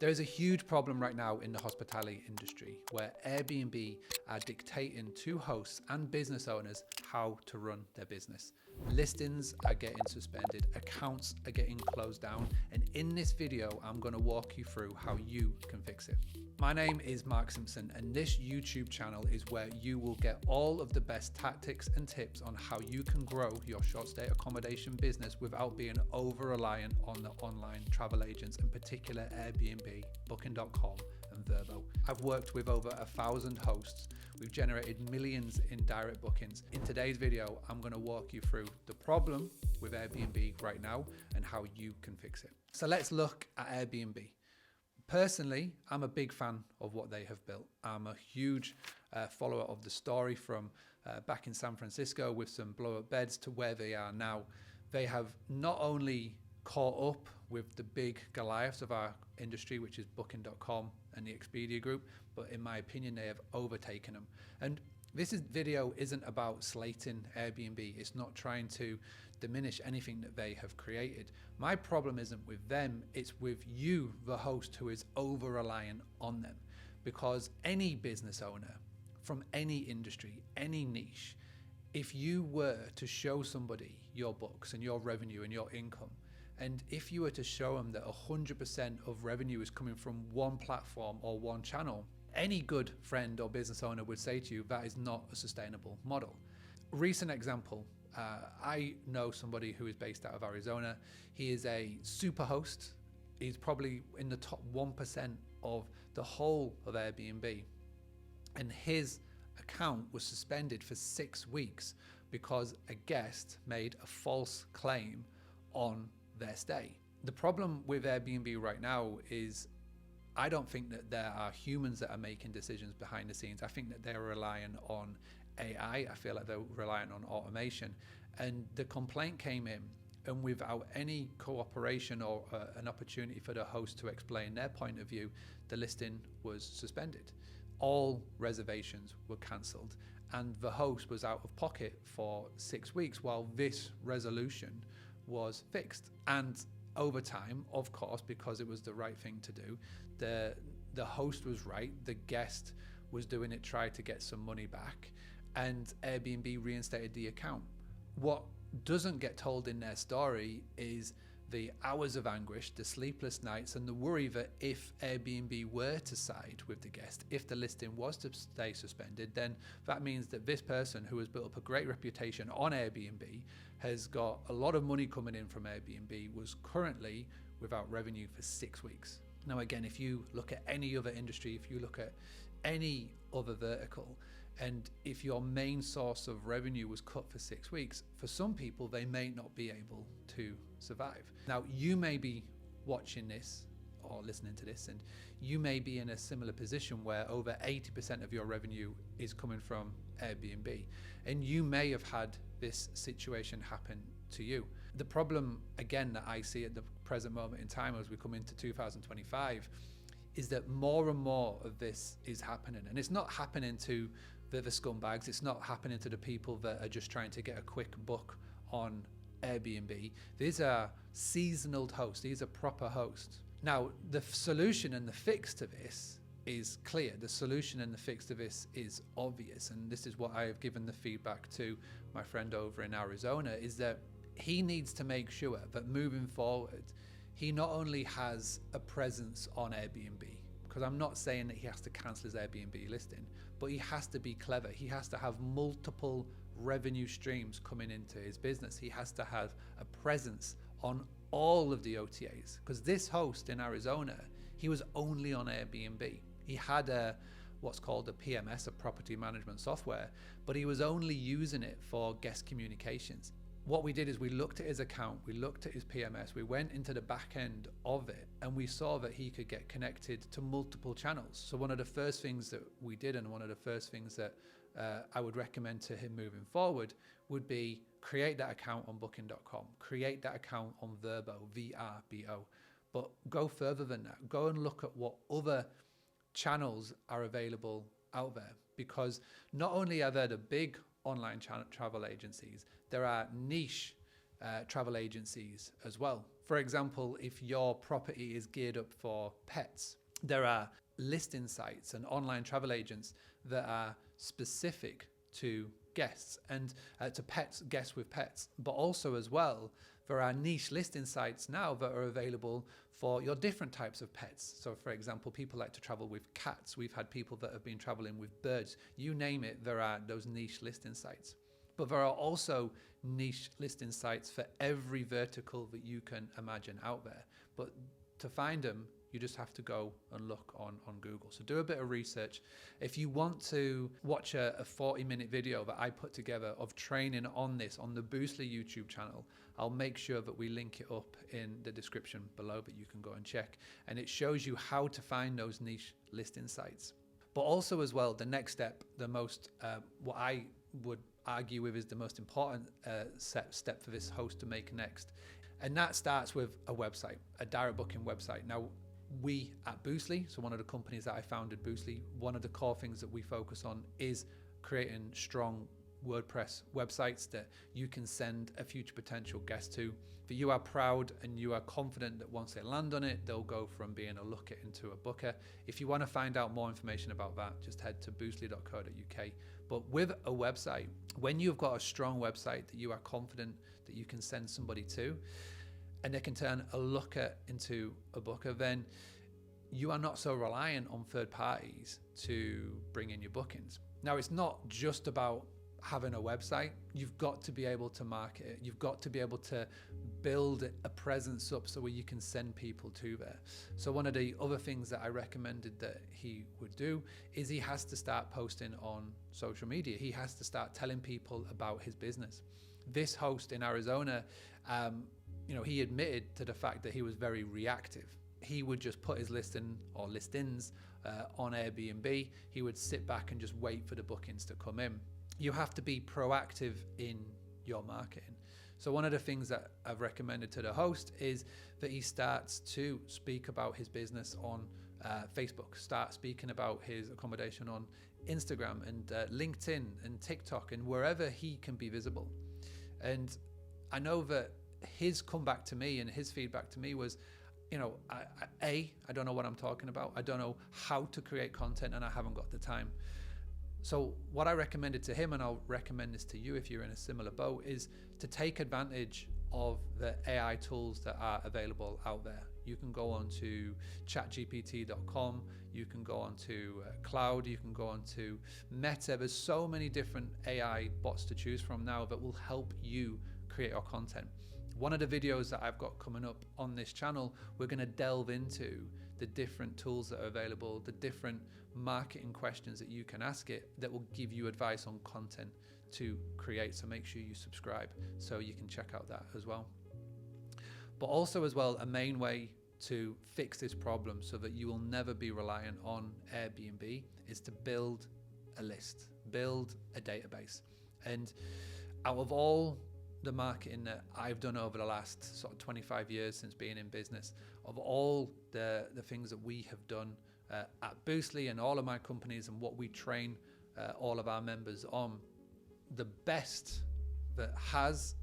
There is a huge problem right now in the hospitality industry where Airbnb are dictating to hosts and business owners how to run their business. Listings are getting suspended, accounts are getting closed down, and in this video, I'm going to walk you through how you can fix it. My name is Mark Simpson, and this YouTube channel is where you will get all of the best tactics and tips on how you can grow your short stay accommodation business without being over-reliant on the online travel agents, in particular Airbnb, Booking.com and Vrbo. I've worked with over 1,000 hosts. We've generated millions in direct bookings. In today's video, I'm going to walk you through the problem with Airbnb right now and how you can fix it. So let's look at Airbnb. Personally, I'm a big fan of what they have built. I'm a huge follower of the story from back in San Francisco with some blow-up beds to where they are now. They have not only caught up with the big Goliaths of our industry, which is Booking.com and the Expedia group, but in my opinion, they have overtaken them. And this video isn't about slating Airbnb. It's not trying to diminish anything that they have created. My problem isn't with them, it's with you, the host, who is over-reliant on them. Because any business owner from any industry, any niche, if you were to show somebody your books and your revenue and your income, and if you were to show them that 100% of revenue is coming from one platform or one channel, any good friend or business owner would say to you, that is not a sustainable model. Recent example, I know somebody who is based out of Arizona. He is a super host. He's probably in the top 1% of the whole of Airbnb. And his account was suspended for 6 weeks because a guest made a false claim on their stay. The problem with Airbnb right now is I don't think that there are humans that are making decisions behind the scenes. I think that they're relying on AI. I feel like they're relying on automation. And the complaint came in, and without any cooperation or an opportunity for the host to explain their point of view, the listing was suspended. All reservations were cancelled, and the host was out of pocket for 6 weeks while this resolution was fixed. And over time, of course, because it was the right thing to do, the host was right, the guest was doing it, tried to get some money back, and Airbnb reinstated the account. What doesn't get told in their story is the hours of anguish, the sleepless nights, and the worry that if Airbnb were to side with the guest, if the listing was to stay suspended, then that means that this person who has built up a great reputation on Airbnb, has got a lot of money coming in from Airbnb, was currently without revenue for 6 weeks. Now, again, if you look at any other industry, if you look at any other vertical, and if your main source of revenue was cut for 6 weeks, for some people, they may not be able to survive. Now, you may be watching this or listening to this, and you may be in a similar position where over 80% of your revenue is coming from Airbnb, and you may have had this situation happen to you. The problem, again, that I see at the present moment in time as we come into 2025 is that more and more of this is happening. And it's not happening to the scumbags. It's not happening to the people that are just trying to get a quick buck on Airbnb. These are seasonal hosts. These are proper hosts. Now, the solution and the fix to this is clear. The solution and the fix to this is obvious. And this is what I have given the feedback to my friend over in Arizona, is that he needs to make sure that moving forward, he not only has a presence on Airbnb, because I'm not saying that he has to cancel his Airbnb listing, but he has to be clever. He has to have multiple revenue streams coming into his business. He has to have a presence on all of the OTAs, because this host in Arizona, he was only on Airbnb. He had what's called a PMS, a property management software, but he was only using it for guest communications. What we did is we looked at his account, we looked at his PMS, we went into the back end of it, and we saw that he could get connected to multiple channels. So one of the first things that we did, and one of the first things that I would recommend to him moving forward, would be create that account on Booking.com, create that account on Vrbo, VRBO, but go further than that. Go and look at what other channels are available out there, because not only are there the big online travel agencies, there are niche travel agencies as well. For example, if your property is geared up for pets, there are listing sites and online travel agents that are specific to guests and to pets, guests with pets, but also as well, there are niche listing sites now that are available for your different types of pets. So for example, people like to travel with cats. We've had people that have been traveling with birds. You name it, there are those niche listing sites. But there are also niche listing sites for every vertical that you can imagine out there. But to find them, you just have to go and look on Google. So do a bit of research. If you want to watch a 40-minute video that I put together of training on this on the Boostly YouTube channel, I'll make sure that we link it up in the description below that you can go and check. And it shows you how to find those niche listing sites. But also as well, the next step, the most, what I would argue with is the most important step for this host to make next. And that starts with a website, a direct booking website. Now, we at Boostly, so one of the companies that I founded, Boostly, one of the core things that we focus on is creating strong WordPress websites that you can send a future potential guest to, that you are proud and you are confident that once they land on it, they'll go from being a looker into a booker. If you want to find out more information about that, just head to boostly.co.uk. But with a website, when you've got a strong website that you are confident that you can send somebody to, and they can turn a looker into a booker, then you are not so reliant on third parties to bring in your bookings. Now, it's not just about having a website. You've got to be able to market it. You've got to be able to build a presence up so where you can send people to there. So one of the other things that I recommended that he would do is he has to start posting on social media. He has to start telling people about his business. This host in Arizona, he admitted to the fact that he was very reactive. He would just put his listing or listings on Airbnb. He would sit back and just wait for the bookings to come in. You have to be proactive in your marketing. So one of the things that I've recommended to the host is that he starts to speak about his business on Facebook, start speaking about his accommodation on Instagram and LinkedIn and TikTok and wherever he can be visible. And I know that his comeback to me and his feedback to me was, I don't know what I'm talking about. I don't know how to create content and I haven't got the time. So what I recommended to him, and I'll recommend this to you if you're in a similar boat, is to take advantage of the AI tools that are available out there. You can go on to chatgpt.com, you can go on to Cloud, you can go on to Meta. There's so many different AI bots to choose from now that will help you create your content. One of the videos that I've got coming up on this channel, we're going to delve into the different tools that are available, the different marketing questions that you can ask it that will give you advice on content to create. So make sure you subscribe so you can check out that as well. But also as well, a main way to fix this problem so that you will never be reliant on Airbnb is to build a list, build a database. And out of all the marketing that I've done over the last sort of 25 years since being in business, of all the things that we have done at Boostly and all of my companies and what we train all of our members on, the best that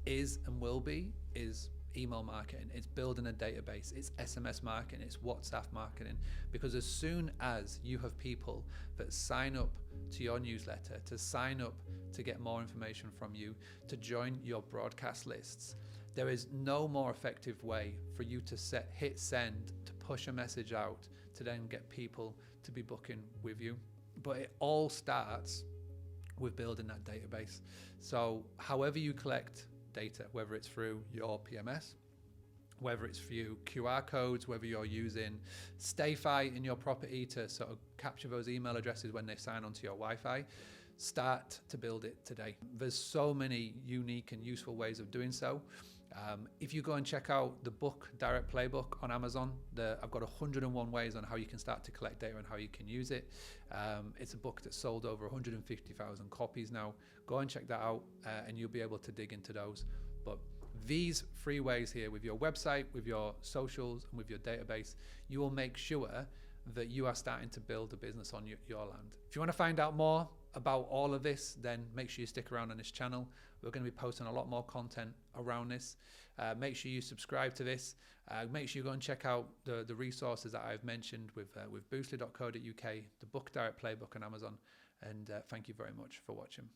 is and will be is email marketing. It's building a database, it's SMS marketing, it's WhatsApp marketing. Because as soon as you have people that sign up to your newsletter, to sign up to get more information from you, to join your broadcast lists, there is no more effective way for you to hit send, to push a message out, to then get people to be booking with you. But it all starts with building that database. So however you collect data, whether it's through your PMS, whether it's through QR codes, whether you're using StayFi in your property to sort of capture those email addresses when they sign onto your Wi-Fi, start to build it today. There's so many unique and useful ways of doing so. If you go and check out the book, Direct Playbook on Amazon, I've got 101 ways on how you can start to collect data and how you can use it. It's a book that's sold over 150,000 copies now. Go and check that out and you'll be able to dig into those. But these 3 ways here, with your website, with your socials, and with your database, you will make sure that you are starting to build a business on your land. If you want to find out more, about all of this, then make sure you stick around on this channel. We're going to be posting a lot more content around this. Make sure you subscribe to this. Make sure you go and check out the resources that I've mentioned with boostly.co.uk, the Book Direct Playbook on Amazon. And thank you very much for watching.